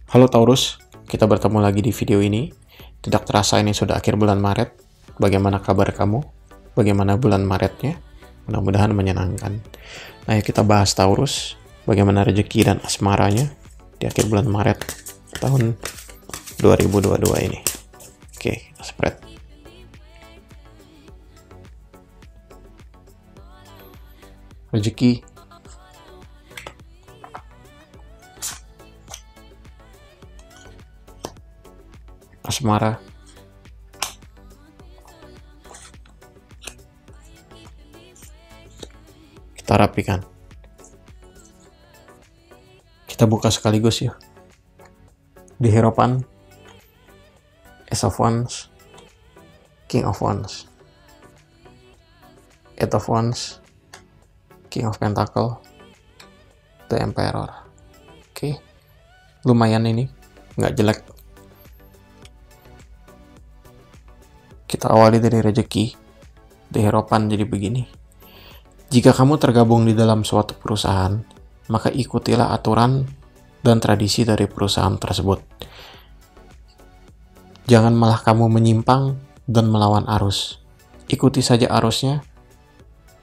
Halo Taurus, kita bertemu lagi di video ini. Tidak terasa ini sudah akhir bulan Maret. Bagaimana kabar kamu? Bagaimana bulan Maretnya? Mudah-mudahan menyenangkan. Nah, yuk kita bahas Taurus. Bagaimana rezeki dan asmaranya di akhir bulan Maret tahun 2022 ini. Oke, kita spread. Rezeki. Asmara. Kita rapikan. Kita buka sekaligus yuk. Di Hierophant, Ace of Wands, King of Wands, Eight of Wands, King of Pentacle, The Emperor. Oke, lumayan ini, nggak jelek. Kita awali dari rezeki. Di Hierophant jadi begini. Jika kamu tergabung di dalam suatu perusahaan, maka ikutilah aturan dan tradisi dari perusahaan tersebut. Jangan malah kamu menyimpang dan melawan arus. Ikuti saja arusnya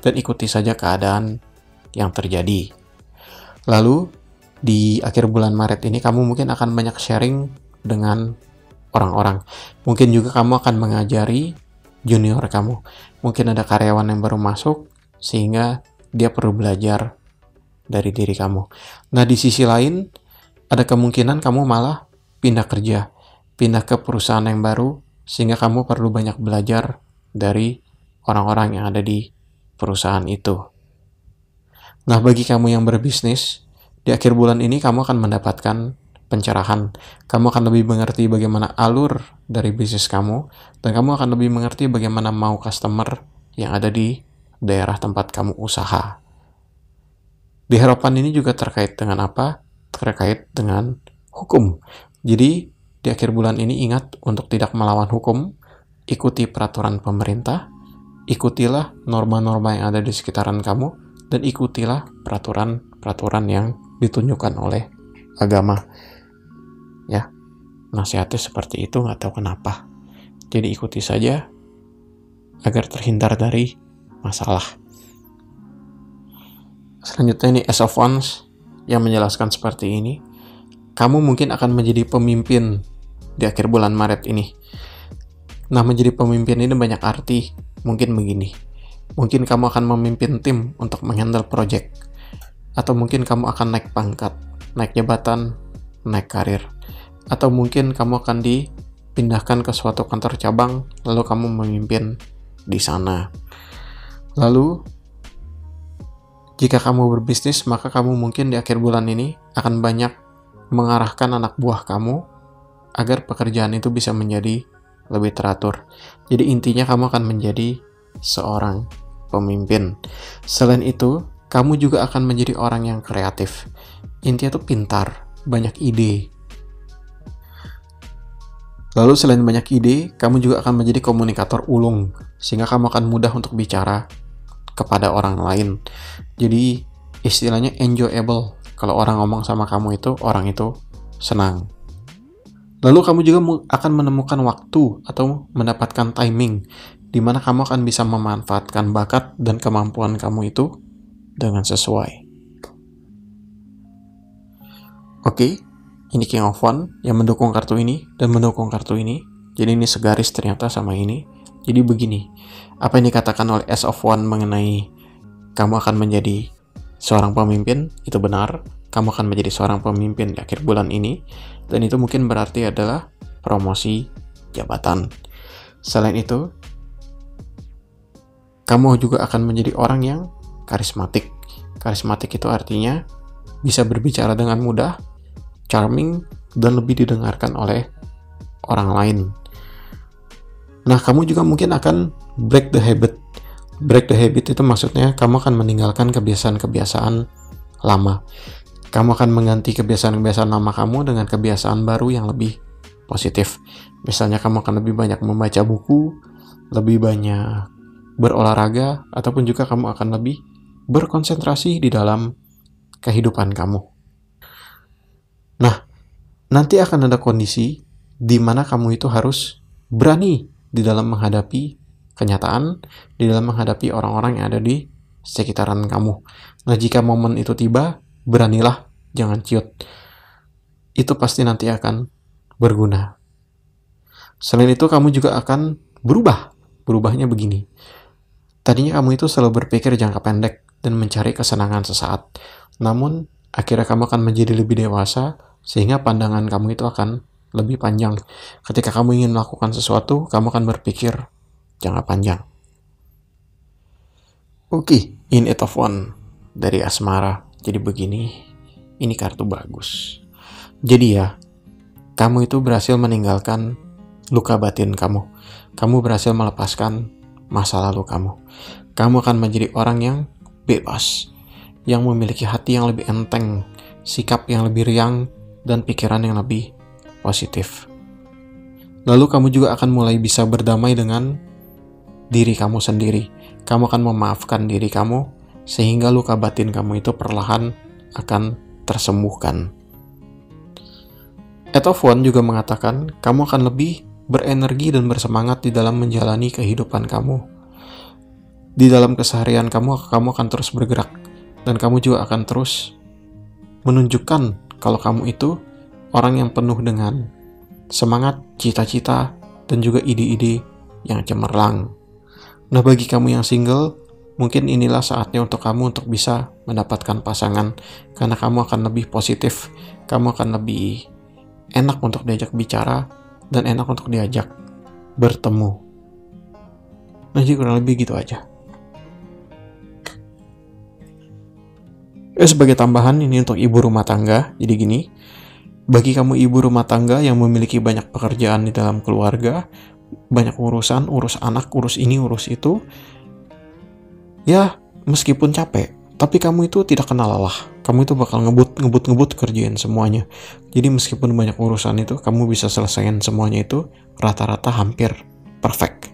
dan ikuti saja keadaan yang terjadi. Lalu, di akhir bulan Maret ini kamu mungkin akan banyak sharing dengan orang-orang. Mungkin juga kamu akan mengajari junior kamu. Mungkin ada karyawan yang baru masuk, sehingga dia perlu belajar dari diri kamu. Nah, di sisi lain, ada kemungkinan kamu malah pindah kerja, pindah ke perusahaan yang baru, sehingga kamu perlu banyak belajar dari orang-orang yang ada di perusahaan itu. Nah, bagi kamu yang berbisnis, di akhir bulan ini kamu akan mendapatkan pencerahan. Kamu akan lebih mengerti bagaimana alur dari bisnis kamu, dan kamu akan lebih mengerti bagaimana mau customer yang ada di daerah tempat kamu usaha. Di Hierophant ini juga terkait dengan apa? Terkait dengan hukum. Jadi, di akhir bulan ini ingat untuk tidak melawan hukum, ikuti peraturan pemerintah, ikutilah norma-norma yang ada di sekitaran kamu, dan ikutilah peraturan-peraturan yang ditunjukkan oleh agama. Ya, nasihatnya seperti itu, nggak tahu kenapa. Jadi ikuti saja agar terhindar dari masalah. Selanjutnya ini Ace of Wands yang menjelaskan seperti ini. Kamu mungkin akan menjadi pemimpin di akhir bulan Maret ini. Nah, menjadi pemimpin ini banyak arti. Mungkin begini. Mungkin kamu akan memimpin tim untuk menghandle project. Atau mungkin kamu akan naik pangkat, naik jabatan, naik karir. Atau mungkin kamu akan dipindahkan ke suatu kantor cabang, lalu kamu memimpin di sana. Lalu, jika kamu berbisnis, maka kamu mungkin di akhir bulan ini akan banyak mengarahkan anak buah kamu agar pekerjaan itu bisa menjadi lebih teratur. Jadi intinya kamu akan menjadi seorang pemimpin. Selain itu, kamu juga akan menjadi orang yang kreatif. Intinya tuh pintar, banyak ide. Lalu selain banyak ide, kamu juga akan menjadi komunikator ulung, sehingga kamu akan mudah untuk bicara kepada orang lain. Jadi istilahnya enjoyable. Kalau orang ngomong sama kamu itu, orang itu senang. Lalu kamu juga akan menemukan waktu atau mendapatkan timing, di mana kamu akan bisa memanfaatkan bakat dan kemampuan kamu itu dengan sesuai. Oke. Ini King of Wands yang mendukung kartu ini dan mendukung kartu ini. Jadi ini segaris ternyata sama ini. Jadi begini, apa yang dikatakan oleh Ace of Wands mengenai kamu akan menjadi seorang pemimpin, itu benar. Kamu akan menjadi seorang pemimpin di akhir bulan ini. Dan itu mungkin berarti adalah promosi jabatan. Selain itu, kamu juga akan menjadi orang yang karismatik. Karismatik itu artinya bisa berbicara dengan mudah, charming, dan lebih didengarkan oleh orang lain. Nah, kamu juga mungkin akan break the habit. Break the habit itu maksudnya kamu akan meninggalkan kebiasaan-kebiasaan lama. Kamu akan mengganti kebiasaan-kebiasaan lama kamu dengan kebiasaan baru yang lebih positif. Misalnya kamu akan lebih banyak membaca buku, lebih banyak berolahraga, ataupun juga kamu akan lebih berkonsentrasi di dalam kehidupan kamu. Nah, nanti akan ada kondisi di mana kamu itu harus berani di dalam menghadapi kenyataan, di dalam menghadapi orang-orang yang ada di sekitaran kamu. Nah, jika momen itu tiba, beranilah, jangan ciut. Itu pasti nanti akan berguna. Selain itu, kamu juga akan berubah. Berubahnya begini. Tadinya kamu itu selalu berpikir jangka pendek dan mencari kesenangan sesaat. Namun, akhirnya kamu akan menjadi lebih dewasa, sehingga pandangan kamu itu akan lebih panjang. Ketika kamu ingin melakukan sesuatu, kamu akan berpikir jangka panjang. Oke, In It of One dari Asmara. Jadi begini, ini kartu bagus. Jadi ya, kamu itu berhasil meninggalkan luka batin kamu. Kamu berhasil melepaskan masa lalu kamu. Kamu akan menjadi orang yang bebas, yang memiliki hati yang lebih enteng, sikap yang lebih riang, dan pikiran yang lebih positif. Lalu kamu juga akan mulai bisa berdamai dengan diri kamu sendiri. Kamu akan memaafkan diri kamu, sehingga luka batin kamu itu perlahan akan tersembuhkan. Eight of Wands juga mengatakan, kamu akan lebih berenergi dan bersemangat di dalam menjalani kehidupan kamu. Di dalam keseharian kamu akan terus bergerak, dan kamu juga akan terus menunjukkan kalau kamu itu orang yang penuh dengan semangat, cita-cita, dan juga ide-ide yang cemerlang. Nah, bagi kamu yang single, mungkin inilah saatnya untuk kamu untuk bisa mendapatkan pasangan, karena kamu akan lebih positif, kamu akan lebih enak untuk diajak bicara, dan enak untuk diajak bertemu. Nah, jadi kurang lebih gitu aja. Sebagai tambahan, ini untuk ibu rumah tangga, jadi gini. Bagi kamu ibu rumah tangga yang memiliki banyak pekerjaan di dalam keluarga, banyak urusan, urus anak, urus ini, urus itu, ya meskipun capek, tapi kamu itu tidak kenal lelah. Kamu itu bakal ngebut kerjain semuanya. Jadi meskipun banyak urusan itu, kamu bisa selesaiin semuanya itu rata-rata hampir perfect.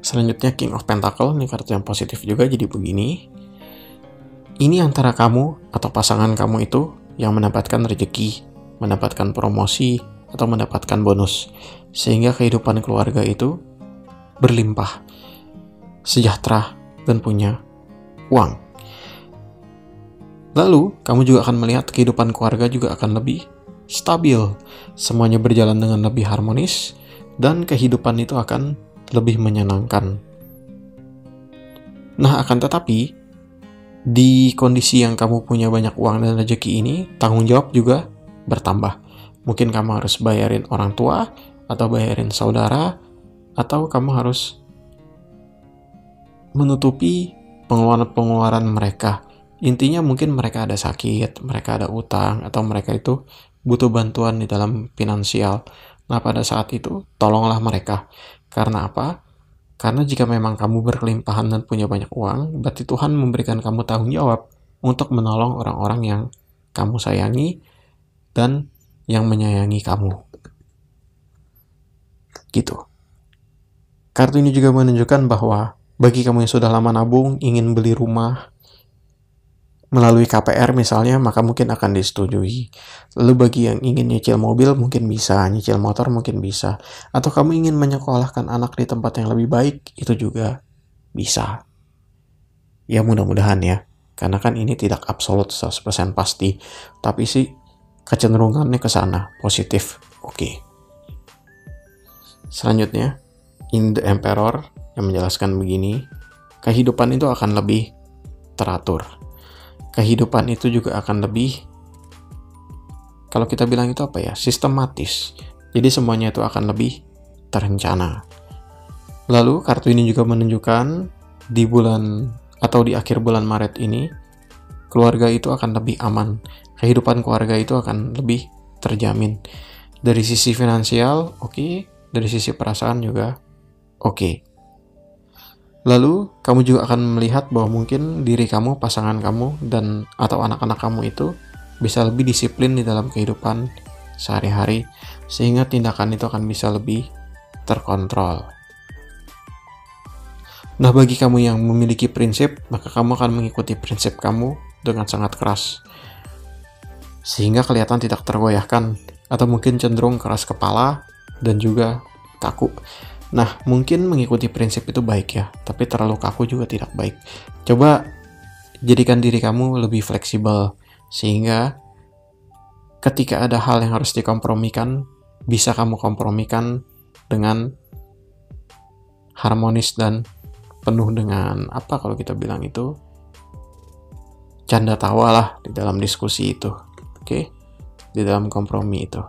Selanjutnya King of Pentacle, ini kartu yang positif juga, jadi begini. Ini antara kamu atau pasangan kamu itu yang mendapatkan rezeki, mendapatkan promosi, atau mendapatkan bonus. Sehingga kehidupan keluarga itu berlimpah, sejahtera, dan punya uang. Lalu, kamu juga akan melihat kehidupan keluarga juga akan lebih stabil. Semuanya berjalan dengan lebih harmonis, dan kehidupan itu akan lebih menyenangkan. Nah, akan tetapi, di kondisi yang kamu punya banyak uang dan rezeki ini, tanggung jawab juga bertambah. Mungkin kamu harus bayarin orang tua, atau bayarin saudara, atau kamu harus menutupi pengeluaran-pengeluaran mereka. Intinya mungkin mereka ada sakit, mereka ada utang, atau mereka itu butuh bantuan di dalam finansial. Nah, pada saat itu, tolonglah mereka. Karena apa? Karena jika memang kamu berkelimpahan dan punya banyak uang, berarti Tuhan memberikan kamu tanggung jawab untuk menolong orang-orang yang kamu sayangi dan yang menyayangi kamu. Gitu. Kartu ini juga menunjukkan bahwa bagi kamu yang sudah lama nabung, ingin beli rumah melalui KPR misalnya, maka mungkin akan disetujui. Lalu bagi yang ingin nyicil mobil, mungkin bisa. Nyicil motor mungkin bisa. Atau kamu ingin menyekolahkan anak di tempat yang lebih baik, itu juga bisa. Ya mudah-mudahan ya. Karena kan ini tidak absolut 100% pasti. Tapi sih kecenderungannya ke sana, positif. Oke. Selanjutnya, In the Emperor yang menjelaskan begini, kehidupan itu akan lebih teratur. Kehidupan itu juga akan lebih, kalau kita bilang itu apa ya, sistematis. Jadi semuanya itu akan lebih terencana. Lalu kartu ini juga menunjukkan di bulan atau di akhir bulan Maret ini, keluarga itu akan lebih aman. Kehidupan keluarga itu akan lebih terjamin. Dari sisi finansial, oke. Dari sisi perasaan juga, oke. Lalu, kamu juga akan melihat bahwa mungkin diri kamu, pasangan kamu, dan atau anak-anak kamu itu bisa lebih disiplin di dalam kehidupan sehari-hari, sehingga tindakan itu akan bisa lebih terkontrol. Nah, bagi kamu yang memiliki prinsip, maka kamu akan mengikuti prinsip kamu dengan sangat keras. sehingga kelihatan tidak tergoyahkan, atau mungkin cenderung keras kepala dan juga kaku. Nah, mungkin mengikuti prinsip itu baik ya, tapi terlalu kaku juga tidak baik. Coba jadikan diri kamu lebih fleksibel, sehingga ketika ada hal yang harus dikompromikan, bisa kamu kompromikan dengan harmonis dan penuh dengan apa kalau kita bilang itu canda tawa lah di dalam diskusi itu. Oke? Di dalam kompromi itu.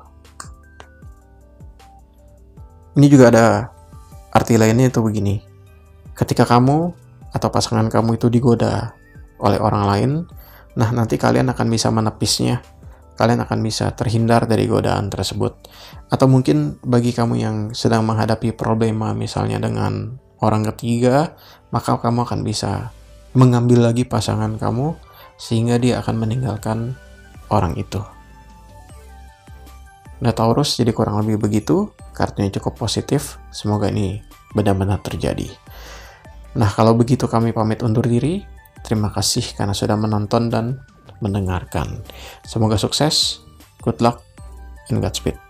Ini juga ada arti lainnya itu begini. Ketika kamu atau pasangan kamu itu digoda oleh orang lain, nah nanti kalian akan bisa menepisnya. Kalian akan bisa terhindar dari godaan tersebut. Atau mungkin bagi kamu yang sedang menghadapi problema misalnya dengan orang ketiga, maka kamu akan bisa mengambil lagi pasangan kamu sehingga dia akan meninggalkan orang itu. Nah, Taurus, jadi kurang lebih begitu. Kartunya cukup positif. Semoga ini benar-benar terjadi. Nah, kalau begitu kami pamit undur diri. Terima kasih karena sudah menonton dan mendengarkan. Semoga sukses. Good luck and Godspeed.